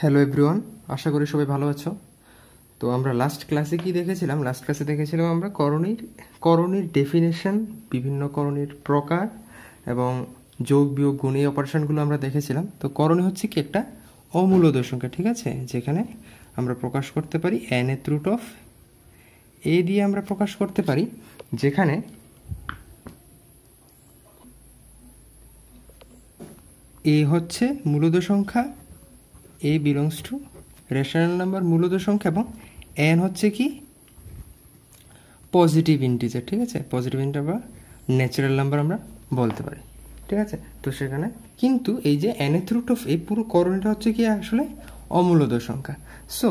Hello everyone, আশা করি সবাই ভালো আছো। তো আমরা লাস্ট ক্লাসে কি দেখেছিলাম? লাস্ট ক্লাসে দেখেছিলাম আমরা করণীর ডেফিনেশন, বিভিন্ন করণীর প্রকার এবং যোগ বিয়োগ গুণ এই অপারেশনগুলো আমরা দেখেছিলাম। তো করণী হচ্ছে কি একটা অমূলদ সংখ্যা, ঠিক আছে, যেখানে আমরা প্রকাশ করতে পারি nth রুট অফ এ দিয়ে আমরা প্রকাশ করতে পারি, যেখানে এ হচ্ছে মূলদ সংখ্যা, এ বিলংস টু রেশনাল নাম্বার মূলদ সংখ্যা, এবং এন হচ্ছে কি পজিটিভ ইন্টিজার, ঠিক আছে, পজিটিভ ইন্টিজার বা ন্যাচারাল নাম্বার আমরা বলতে পারি, ঠিক আছে। তো সেখানে কিন্তু এই যে nth রুট অফ এই পুরো করণীটা হচ্ছে কি আসলে অমূলদ সংখ্যা। সো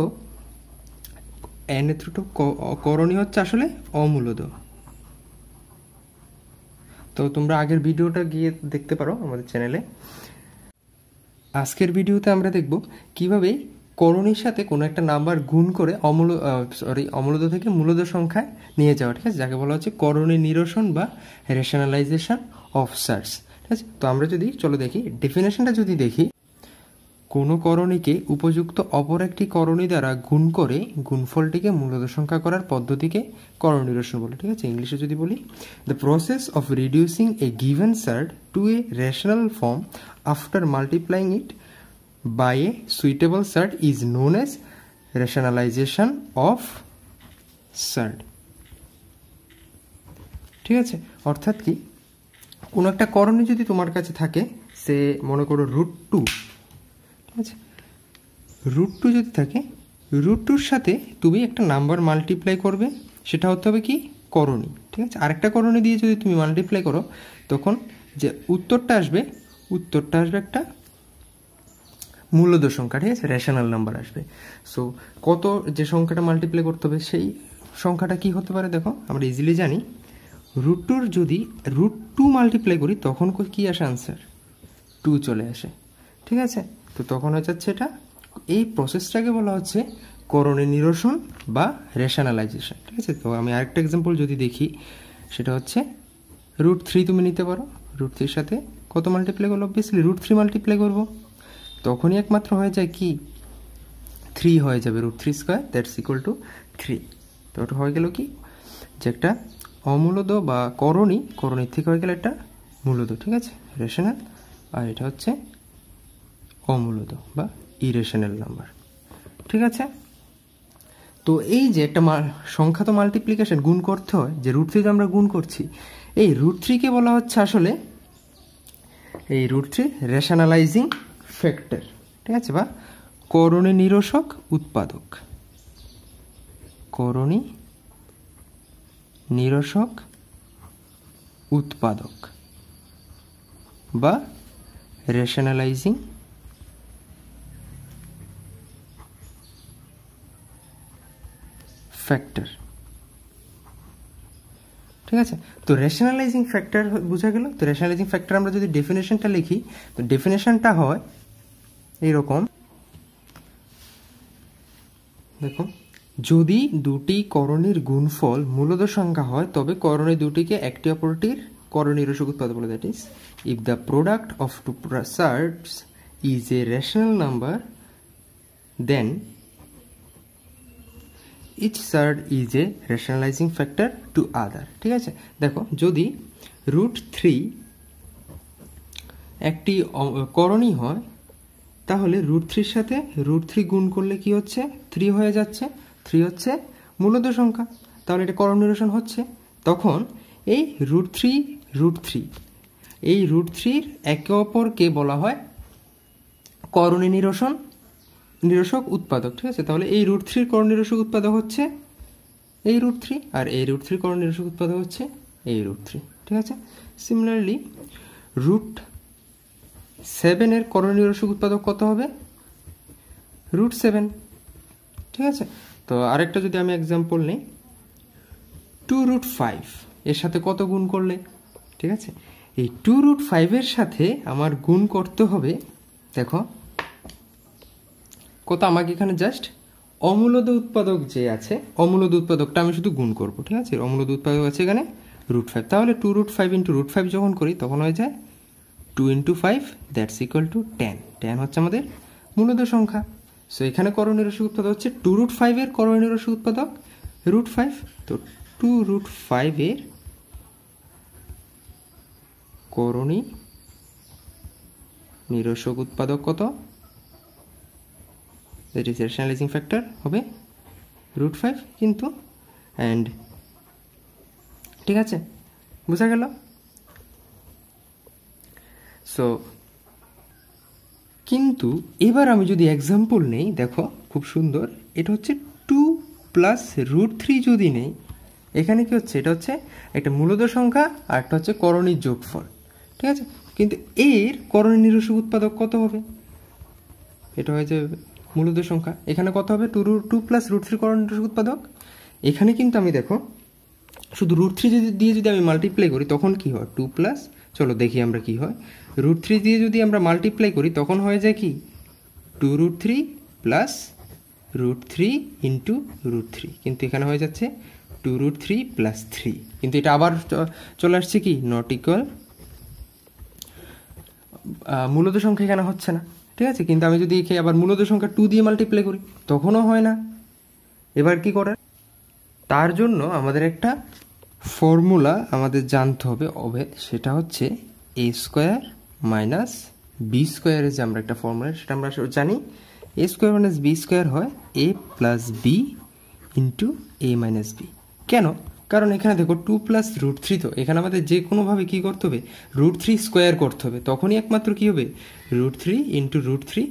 nth রুট অফ করণী হচ্ছে আসলে অমূলদ। তো তোমরা আগের ভিডিওটা গিয়ে দেখতে পারো আমাদের চ্যানেলে। আজকের ভিডিওতে আমরা দেখব কিভাবে করণীর সাথে কোনো একটা নাম্বার গুণ করে অমূলদ থেকে মূলদ সংখ্যায় নিয়ে যাওয়া, ঠিক আছে, যাকে বলা হচ্ছে করণী নিরসন বা রেশনালাইজেশন অফ সার্চ, ঠিক আছে। তো আমরা যদি চলো দেখি ডেফিনেশনটা, যদি দেখি কোনো করণীকে উপযুক্ত অপর একটি করণী দ্বারা গুণ করে গুণফলটিকে মূলদ সংখ্যা করার পদ্ধতিকে করণ নিরসন বলে, ঠিক আছে। ইংলিশে যদি বলি, the process of reducing a given surd to a rational form after multiplying it by a suitable surd is known as rationalisation of surd, ঠিক আছে। অর্থাৎ কি, কোনো একটা করণী যদি তোমার কাছে থাকে, সে মনে করো √2, আচ্ছা, √2 যদি থাকে, √2-র সাথে তুমি একটা নাম্বার মাল্টিপ্লাই করবে, সেটা হতে হবে কি করণী, ঠিক আছে। আরেকটা করণী দিয়ে যদি তুমি মাল্টিপ্লাই করো, তখন যে উত্তরটা আসবে একটা মূলদ সংখ্যা, ঠিক আছে, রেশনাল নাম্বার আসবে। সো কত যে সংখ্যাটা মাল্টিপ্লাই করতে হবে, সেই সংখ্যাটা কি হতে পারে দেখো, আমরা ইজিলি জানি √2-র যদি √2 মাল্টিপ্লাই করি, তখন কি আসে আনসার 2 চলে আসে, ঠিক আছে। তো তখন হয়ে যাচ্ছে এটা, এই প্রসেসটাকে বলা হচ্ছে করণী নিরসন বা রেশনালাইজেশন, ঠিক আছে। তো আমি আরেকটা এক্সাম্পল যদি দেখি, সেটা হচ্ছে √3 তুমি নিতে পারো। √3-র সাথে কত মাল্টিপ্লাই করবো? অবভিয়াসলি √3 মাল্টিপ্লাই করবো, তখনই একমাত্র হয়ে যায় কি 3 হয়ে যাবে, √3² দ্যাটস ইকুয়াল টু 3। তো ওটা হয়ে গেল কি, যে একটা অমূলদ বা করণীর থেকে হয়ে গেল একটা মূলদ, ঠিক আছে, রেশনাল, আর এটা হচ্ছে অমূলদ বা ইরেশনাল নাম্বার, ঠিক আছে। তো এই যে একটা সংখ্যা তো মাল্টিপ্লিকেশন গুণ করতে হয়, যে √3 আমরা গুণ করছি, এই √3-কে বলা হচ্ছে আসলে এই √3 রেশনালাইজিং ফ্যাক্টর, ঠিক আছে, বা করণী নিরসক উৎপাদক, করণী নিরসক উৎপাদক বা রেশনালাইজিং ফ্যাক্টর, ঠিক আছে। তো রেশনালাইজিং ফ্যাক্টর বোঝা গেল। তো রেশনালাইজিং ফ্যাক্টর আমরা যদি ডেফিনেশনটা লিখি, তো ডেফিনেশনটা হয় এইরকম, দেখো, যদি দুটি করণীর গুণফল মূলদ সংখ্যা হয়, তবে করণী দুটিকে একটি অপরটির করণ নিরসক উৎপাদক বলে। That is, if the product of two surds is a rational number, then each surd is a rationalising factor to other, ঠিক আছে। দেখো, যদি √3 একটি করণী হয়, তাহলে √3-র সাথে √3 গুণ করলে কি হচ্ছে 3 হয়ে যাচ্ছে, 3 হচ্ছে মূলদ সংখ্যা, তাহলে এটা করণ নিরসন হচ্ছে। তখন এই √3 এই √3-র একে অপরকে বলা হয় করণী নিরসক উৎপাদক, ঠিক আছে। তাহলে এই √3-র করণ নিরসক উৎপাদক হচ্ছে এই √3, আর এই √3-র করণ নিরসক উৎপাদক হচ্ছে এই √3, ঠিক আছে। সিমিলারলি √7-এর করণ নিরসক উৎপাদক কত হবে? √7, ঠিক আছে। তো আরেকটা যদি আমি এক্সাম্পল নিই, 2√5 এর সাথে কত গুণ করলে, ঠিক আছে, এই 2√5-এর সাথে আমার গুণ করতে হবে, দেখো কত, আমাকে এখানে জাস্ট অমূলদ উৎপাদক যে আছে, অমূলদ উৎপাদকটা আমি শুধু গুণ করবো, ঠিক আছে। অমূলদ উৎপাদক আছে এখানে √5, তাহলে 2√5 × √5 যখন করি, তখন হয়ে যায় 2 × 5 দ্যাটস ইকুয়াল টু 10। 10 হচ্ছে আমাদের মূলদ সংখ্যা। সো এখানে করণীয় রসিক উৎপাদক হচ্ছে 2√5 এর করণীয় রসিক উৎপাদক √5। তো 2√5 এর করণী নিরসক উৎপাদক কত? দ্যাট ইজ রেশনালাইজিং ফ্যাক্টর হবে √5 কিন্তু, অ্যান্ড ঠিক আছে, বোঝা গেল? সো কিন্তু এবার আমি যদি এক্সাম্পল নেই, দেখো খুব সুন্দর, এটা হচ্ছে 2 + √3 যদি নেই, এখানে কি হচ্ছে, এটা হচ্ছে একটা মূলদ সংখ্যা আর একটা হচ্ছে করণীর যোগফল, ঠিক আছে? কিন্তু এর করণী নিরসক উৎপাদক কত হবে? এটা হয়ে যাবে মূলদ সংখ্যা, এখানে কত হবে? 2 + √3 করণী নিরসক উৎপাদক। এখানে কিন্তু আমি দেখো শুধু √3 দিয়ে যদি আমি মাল্টিপ্লাই করি তখন কি হয়? 2+, চলো দেখি আমরা কি হয়। √3 দিয়ে যদি আমরা মাল্টিপ্লাই করি তখন হয়ে যায় কি? 2√3 + √3 × √3, কিন্তু এখানে হয়ে যাচ্ছে 2√3 + 3, কিন্তু এটা আবার চলে আসছে কি? নট ইকুয়াল, মূলদ সংখ্যা এখানে হচ্ছে না, ঠিক আছে? কিন্তু আমি যদি আবার মূলদ সংখ্যা 2 দিয়ে মাল্টিপ্লাই করি তখনও হয় না। এবার কি করার? তার জন্য আমাদের একটা ফর্মুলা আমাদের জানতে হবে অভেদ, সেটা হচ্ছে a² - b² এর যে আমরা একটা ফর্মুলা, সেটা আমরা জানি a² - b² হয় a + b × a - b। কেন? কারণ এখানে দেখো 2 + √3, তো এখানে আমাদের যে কোনোভাবে কী করতে হবে? √3² করতে হবে, তখনই একমাত্র কী হবে? √3 × √3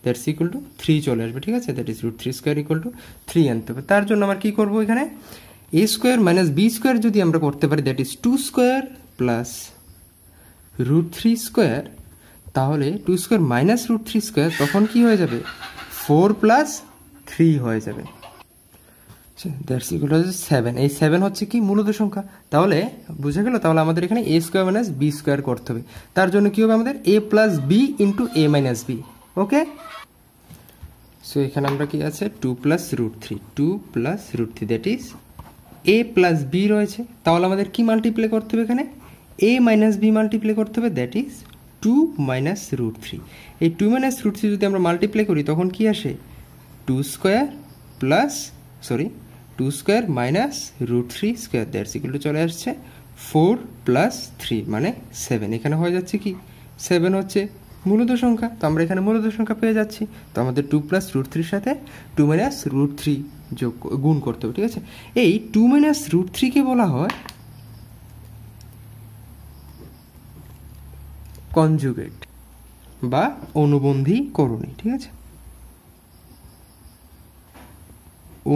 দ্যাটস ইকুয়াল টু 3 চলে আসবে, ঠিক আছে? দ্যাট ইজ √3² = 3 আনতে হবে। তার জন্য আমার কী করবো? এখানে a² - b² যদি আমরা করতে পারি, দ্যাট ইজ 2² + √3², তাহলে 2² - √3², তখন কি হয়ে যাবে? 4 + 3 হয়ে যাবে, দ্যাটস ইকুয়াল টু 7। এই 7 হচ্ছে কি? মূলদ সংখ্যা। তাহলে বুঝে গেল? তাহলে আমাদের এখানে a² - b² করতে হবে। তার জন্য কি হবে আমাদের? a + b × a - b। Okay, so এখানে আমরা কি আছে? 2 + √3, 2 + √3, দ্যাট ইজ a + b রয়েছে। তাহলে আমাদের কি মাল্টিপ্লাই করতে হবে এখানে? a - b মাল্টিপ্লাই করতে হবে, দ্যাট ইজ 2 - √3। এই 2 - √3 যদি আমরা মাল্টিপ্লাই করি তখন কি আসে? 2² - √3², দ্যাটস ইকুয়াল টু চলে আসছে 4 + 3 মানে 7। এখানে হয়ে যাচ্ছে কি? 7 হচ্ছে মূলদ সংখ্যা, তো আমরা এখানে মূলদ সংখ্যা পেয়ে যাচ্ছি। তো আমাদের 2 + √3 সাথে 2 - √3 গুণ করতে হবে, ঠিক আছে? এই 2 - √3 কে বলা হয় কনজুগেট বা অনুবন্ধী করণী, ঠিক আছে?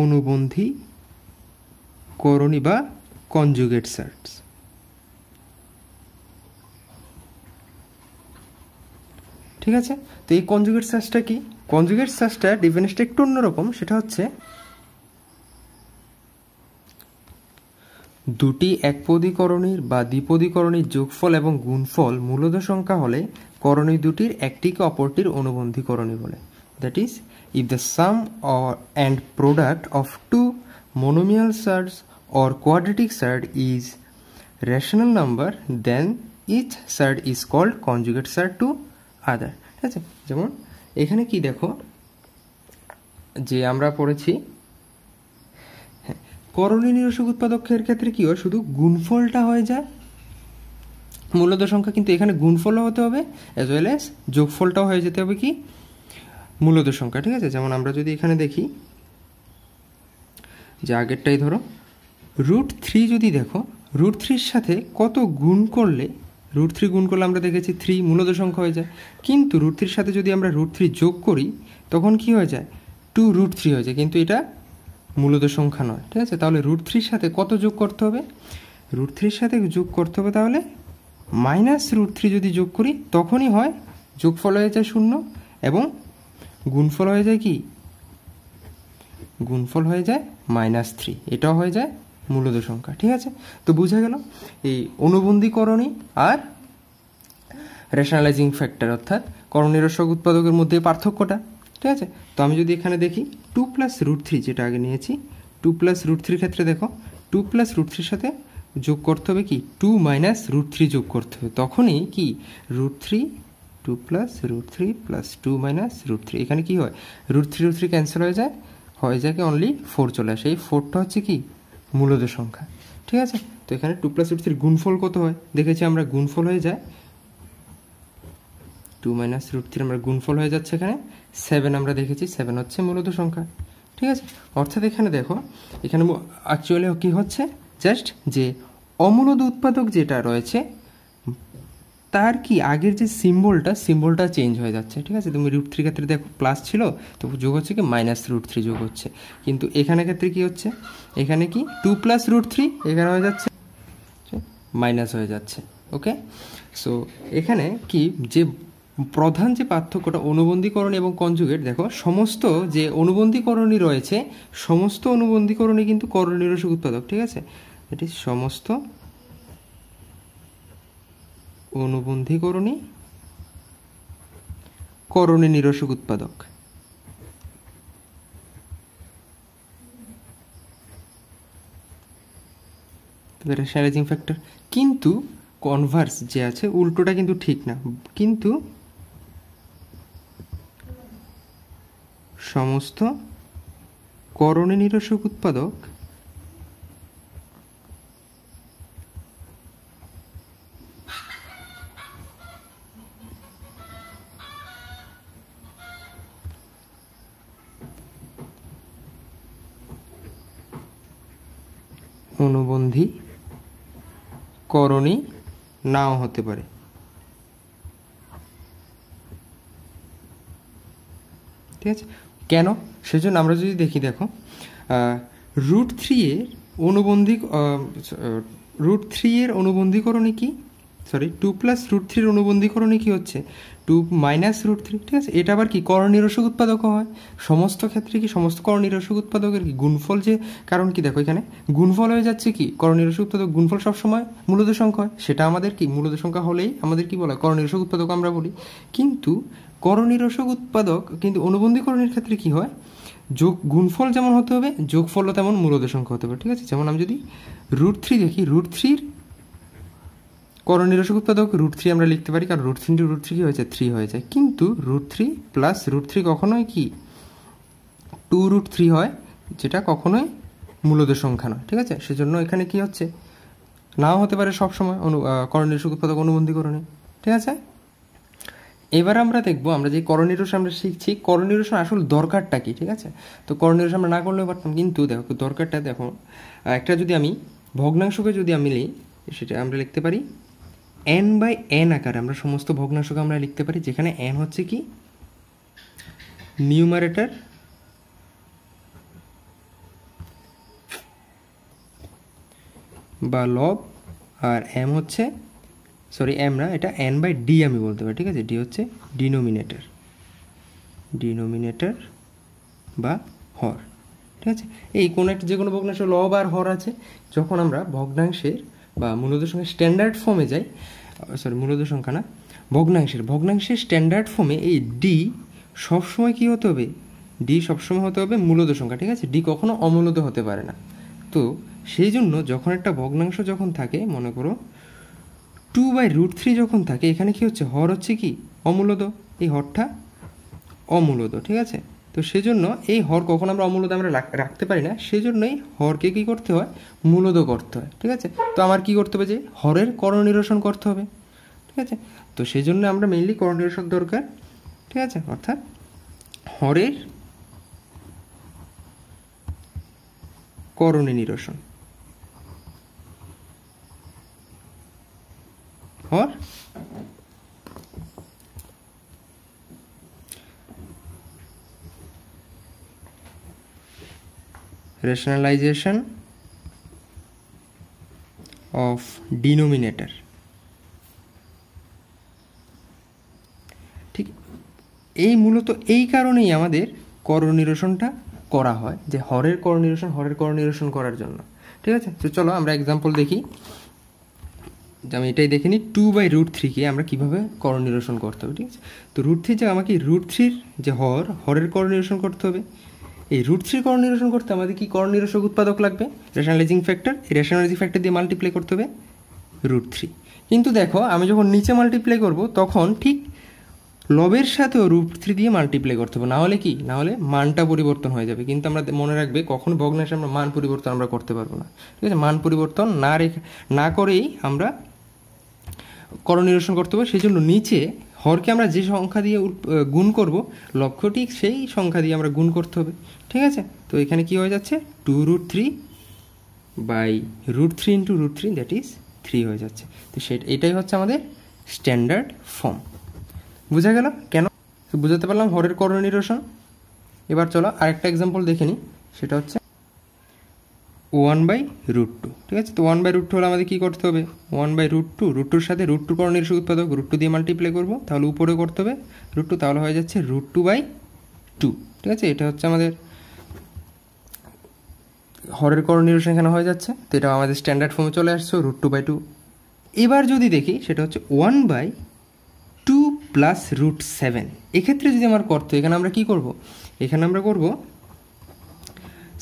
অনুবন্ধী করণী বা কনজুগেট সার্টস, ঠিক আছে? তো এই কনজুগেট সার্চটা কি? কনজুগেট সার্চটা ডিফারেন্সটা একটু অন্যরকম, সেটা হচ্ছে দুটি একপদী করণীর বা দ্বিপদী করণীর যোগফল এবং গুণফল মূলদ সংখ্যা হলে করণী দুটির একটিকে অপরটির অনুবন্ধী করণী বলে। That is if the sum and product of two monomial surds or quadratic surd is rational number, then each surd is called conjugate surd to other, ঠিক আছে? যেমন এখানে কি দেখো যে আমরা পড়েছি, করণী নিরসক উৎপাদকের ক্ষেত্রে কি হয়? শুধু গুণফলটা হয়ে যায় মূলদ সংখ্যা, কিন্তু এখানে গুণফলও হতে হবে অ্যাজ ওয়েল অ্যাজ যোগফলটাও হয়ে যেতে হবে কি? মূলদ সংখ্যা, ঠিক আছে? যেমন আমরা যদি এখানে দেখি যে আগেরটাই ধরো √3, যদি দেখো √3 সাথে কত গুণ করলে, √3 গুণ করলে আমরা দেখেছি 3 মূলদ সংখ্যা হয়ে যায়, কিন্তু √3 সাথে যদি আমরা √3 যোগ করি তখন কি হয়ে যায়? 2√3 হয়ে যায়, কিন্তু এটা মূলদ সংখ্যা নয়, ঠিক আছে? তাহলে √3 সাথে কত যোগ করতে হবে? √3 সাথে যোগ করতে হবে তাহলে -√3 যদি যোগ করি তখনই হয় যোগফল হয়ে যায় 0 এবং গুণফল হয়ে যায় কি? গুণফল হয়ে যায় -3, এটাও হয়ে যায় মূলদ সংখ্যা, ঠিক আছে? তো বোঝা গেল এই অনুবন্ধী করণী আর রেশনালাইজিং ফ্যাক্টর অর্থাৎ করণী নিরসক উৎপাদকের মধ্যে পার্থক্যটা, ঠিক আছে? তো আমি যদি এখানে দেখি 2 + √3 যেটা আগে নিয়েছি, 2 + √3 ক্ষেত্রে দেখো 2 + √3 সাথে যোগ করতে হবে কি? 2 - √3 যোগ করতে হবে, তখনই কি √3 two plus root three plus two minus root three. এখানে কী হয়, রুট থ্রি ক্যান্সেল হয়ে যায় কি অনলি 4 চলে আসে। এই 4টা হচ্ছে কি মূলদ সংখ্যা, ঠিক আছে। তো এখানে টু প্লাস রুট থ্রির গুণফল কত হয় দেখেছি আমরা, গুণফল হয়ে যায় টু মাইনাস রুট থ্রি, আমরা গুণফল হয়ে যাচ্ছে এখানে 7, আমরা দেখেছি 7 হচ্ছে মূলদ সংখ্যা, ঠিক আছে। অর্থাৎ এখানে দেখো, এখানে অ্যাকচুয়ালি কী হচ্ছে, জাস্ট যে অমূলদ উৎপাদক যেটা রয়েছে তার কি আগের যে সিম্বলটা চেঞ্জ হয়ে যাচ্ছে, ঠিক আছে। তুমি রুট থ্রি ক্ষেত্রে দেখো প্লাস ছিল, তো যোগ হচ্ছে কি মাইনাস রুট থ্রি যোগ হচ্ছে, কিন্তু এখানে ক্ষেত্রে কি হচ্ছে, এখানে কি টু প্লাস রুট থ্রি এখানে হয়ে যাচ্ছে মাইনাস হয়ে যাচ্ছে। ওকে, সো এখানে কি যে প্রধান যে পার্থক্যটা অনুবন্ধীকরণ এবং কনজুগেট, দেখো সমস্ত যে অনুবন্ধীকরণই রয়েছে, সমস্ত অনুবন্ধীকরণই কিন্তু করনিরসক উৎপাদক, ঠিক আছে। এটি সমস্ত অনুবন্ধীকরণই করণী নিরসক উৎপাদক। রেশনালাইজিং ফ্যাক্টর, কিন্তু কনভার্স যে আছে উল্টোটা কিন্তু ঠিক না, কিন্তু সমস্ত করণী নিরসক উৎপাদক অনুবন্ধী করণী নাও হতে পারে, ঠিক আছে। কেন, সেজন্য আমরা যদি দেখি, দেখো রুট থ্রি এর অনুবন্ধীকরণে কি, সরি টু প্লাস রুট থ্রির অনুবন্ধীকরণে কি হচ্ছে টু মাইনাস রুট থ্রি, ঠিক আছে। এটা আবার কি করনিরসক উৎপাদকও হয়, সমস্ত ক্ষেত্রে কি সমস্ত করনিরসক উৎপাদকের কি গুণফল, যে কারণ কি দেখো এখানে গুণফল হয়ে যাচ্ছে কি করনিরসক উৎপাদক, গুণফল সবসময় মূলদ সংখ্যা হয়, সেটা আমাদের কি মূলদ সংখ্যা হলেই আমাদের কি বলা হয় করনিরসক উৎপাদক আমরা বলি। কিন্তু করনিরসক উৎপাদক কিন্তু অনুবন্ধীকরণের ক্ষেত্রে কি হয়, গুণফল যেমন হতে হবে যোগফলও তেমন মূলদ সংখ্যা হতে হবে, ঠিক আছে। যেমন আমি যদি রুট থ্রি দেখি, রুট থ্রির করনিরসক উৎপাদক রুট থ্রি আমরা লিখতে পারি, কারণ root three into root three কি হয়ে যায় 3 হয়ে যায়, কিন্তু root three plus root three কখনোই কি 2 রুট থ্রি হয়, যেটা কখনোই মূলদ সংখ্যা নয়, ঠিক আছে। সেজন্য এখানে কি হচ্ছে নাও হতে পারে সবসময় করনিরসক উৎপাদক অনুবন্ধীকরণে, ঠিক আছে। এবার আমরা দেখবো, আমরা যে করনিরসন আমরা শিখছি, করনিরসন আসল দরকারটা কি, ঠিক আছে। তো করনিরসন আমরা না করলেও পারতাম, কিন্তু দেখো দরকারটা দেখো, একটা যদি আমি ভগ্নাংশকে যদি আমি নিই, সেটা আমরা লিখতে পারি n/n আকারে, আমরা সমস্ত ভগ্নাংশকে আমরা লিখতে পারি, যেখানে n হচ্ছে কি নিউমারেটর বা লব, আর m হচ্ছে, সরি m না, এটা n/d আমি বলতে পারি, ঠিক আছে। d হচ্ছে ডিনোমিনেটর বা হর, ঠিক আছে। এই কোনো একটা যে কোনো ভগ্নাংশ লব আর হর আছে, যখন আমরা ভগ্নাংশের বা মূলদ সংখ্যার স্ট্যান্ডার্ড ফর্মে যাই, সরি মূলদ সংখ্যা না, ভগ্নাংশের স্ট্যান্ডার্ড ফর্মে এই ডি সবসময় কী হতে হবে, ডি সবসময় হতে হবে মূলদ সংখ্যা, ঠিক আছে। ডি কখনো অমূলদ হতে পারে না। তো সেই জন্য যখন একটা ভগ্নাংশ যখন থাকে, মনে করো 2/√3 যখন থাকে, এখানে কি হচ্ছে হর হচ্ছে কি অমূলদ, এই হরটা অমূলদ, ঠিক আছে। তো সেজন্য এই হর কখন আমরা অমূলদ আমরা রাখতে পারি না, সেজন্যই হরকে কী করতে হয় মূলদ করতে হয়, ঠিক আছে। তো আমার কি করতে হবে, যে হরের করনিরসন করতে হবে, ঠিক আছে। তো সেজন্য আমরা মেইনলি করনিরসন দরকার, ঠিক আছে। অর্থাৎ হরের করণী নিরসন, হর rationalization of denominator, ঠিক। এই মূলত এই কারণেই আমাদের করনিরসনটা করা হয়, যে হরের করনিরসন করার জন্য, ঠিক আছে। তো চলো আমরা এক্সাম্পল দেখি, আমি এটাই দেখে নিই 2/√3কে আমরা কীভাবে করনিরসন করতে হবে, ঠিক আছে। তো রুট থ্রি, যে আমাকে রুট থ্রির যে হরের করনিরসন করতে হবে, এই রুট থ্রি করনিরসন করতে আমাদের কি করনিরসক উৎপাদক লাগবে, রেশনালাইজিং ফ্যাক্টর। এই রেশনালাইজিং ফ্যাক্টর দিয়ে মাল্টিপ্লাই করতে হবে √3। কিন্তু দেখো আমি যখন নিচে মাল্টিপ্লাই করব, তখন ঠিক লবের সাথেও √3 দিয়ে মাল্টিপ্লাই করতে হবে, না হলে কি, না হলে মানটা পরিবর্তন হয়ে যাবে। কিন্তু আমরা মনে রাখবে কখনো ভগ্নাংশে আমরা মান পরিবর্তন আমরা করতে পারবো না, ঠিক আছে। মান পরিবর্তন না করেই আমরা করণ নিরসন করতে হবে। সেই জন্য নিচে হরকে আমরা যে সংখ্যা দিয়ে গুণ করব, লক্ষ্য ঠিক সেই সংখ্যা দিয়ে আমরা গুণ করতে হবে, ঠিক আছে। তো এখানে কি হয়ে যাচ্ছে 2√3 বাই √3 ইন্টু √3, দ্যাট ইজ 3 হয়ে যাচ্ছে। তো এটাই হচ্ছে আমাদের স্ট্যান্ডার্ড ফর্ম। বোঝা গেল কেন? বুঝাতে পারলাম হরের করণ নিরসন। এবার চলো আরেকটা এক্সাম্পল দেখে নিই, সেটা হচ্ছে 1/√2, ঠিক আছে। তো 1/√2 হলে আমাদের কী করতে হবে, 1/√2, √2-র সাথে √2 করণ নিরসন উৎপাদক √2 দিয়ে মাল্টিপ্লাই করবো, তাহলে উপরে করতে হবে √2, তাহলে হয়ে যাচ্ছে √2/2, ঠিক আছে। এটা হচ্ছে আমাদের হরের করণ নিরসন এখানে হয়ে যাচ্ছে। তো এটা আমাদের স্ট্যান্ডার্ড ফর্মে চলে আসছে √2/2। এবার যদি দেখি সেটা হচ্ছে 1/2 প্লাস √7। এক্ষেত্রে যদি আমার করতে, এখানে আমরা কি করব, এখানে আমরা করব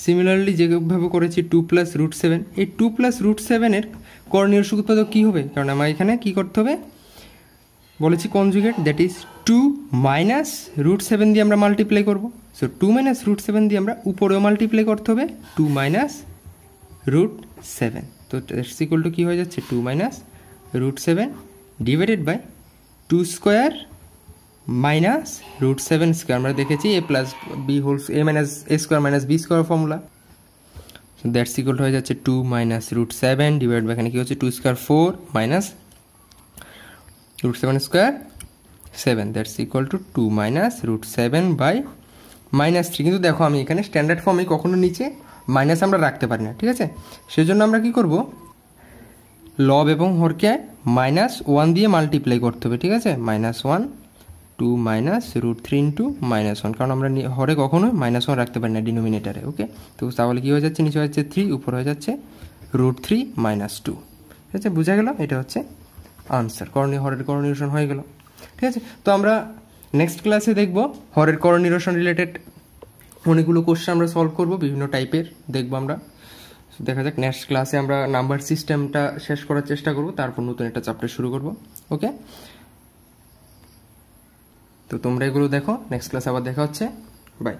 সিমিলারলি যেভাবে করেছি 2 প্লাস √7। এই 2 প্লাস √7-এর করণ নিরসন উৎপাদক কী হবে, কারণ আমার এখানে কী করতে হবে বলেছি কনজুগেট, দ্যাট ইজ 2 মাইনাস √7 দিয়ে আমরা মাল্টিপ্লাই করব। সো 2 মাইনাস √7 দিয়ে আমরা উপরেও মাল্টিপ্লাই করতে হবে 2 মাইনাস √7। তো দ্যাটস ইকুয়াল টু কী হয়ে যাচ্ছে 2 minus √7 divided by 2 square minus √7 square. আমরা দেখেছি a plus B whole a minus a square minus B square formula. So that's equal হয়ে যাচ্ছে 2 মাইনাস √7 ডিভাইড বাই এখানে কী হচ্ছে 2 square 4 minus √7 square 7, that's equal to 2 minus √7 by -3। কিন্তু দেখো আমি এখানে স্ট্যান্ডার্ড ফর্মে কখনো নিচে মাইনাস আমরা রাখতে পারি না, ঠিক আছে। সেজন্য আমরা কি করব, লব এবং হরকে -1 দিয়ে মাল্টিপ্লাই করতে হবে, ঠিক আছে। -1 2 মাইনাস √3 ইন্টু -1, কারণ আমরা হরে কখনো -1 রাখতে পারি না ডিনোমিনেটারে, ওকে। তো তাহলে কী হয়ে যাচ্ছে, নিচে হয়ে যাচ্ছে 3, উপর হয়ে যাচ্ছে √3 - 2, ঠিক আছে। বোঝা গেল? এটা হচ্ছে আনসার, হরের করণ নিরসন হয়ে গেল, ঠিক আছে। তো আমরা নেক্সট ক্লাসে দেখব হরের করণ নিরসন রিলেটেড অনেকগুলো কোশ্চেন আমরা সলভ করব, বিভিন্ন টাইপের দেখব আমরা। দেখা যাক নেক্সট ক্লাসে আমরা নাম্বার সিস্টেমটা শেষ করার চেষ্টা করব, তারপর নতুন একটা চ্যাপ্টার শুরু করব, ওকে। তো তোমরা এগুলো দেখো, নেক্সট ক্লাসে আবার দেখা হচ্ছে, বাই।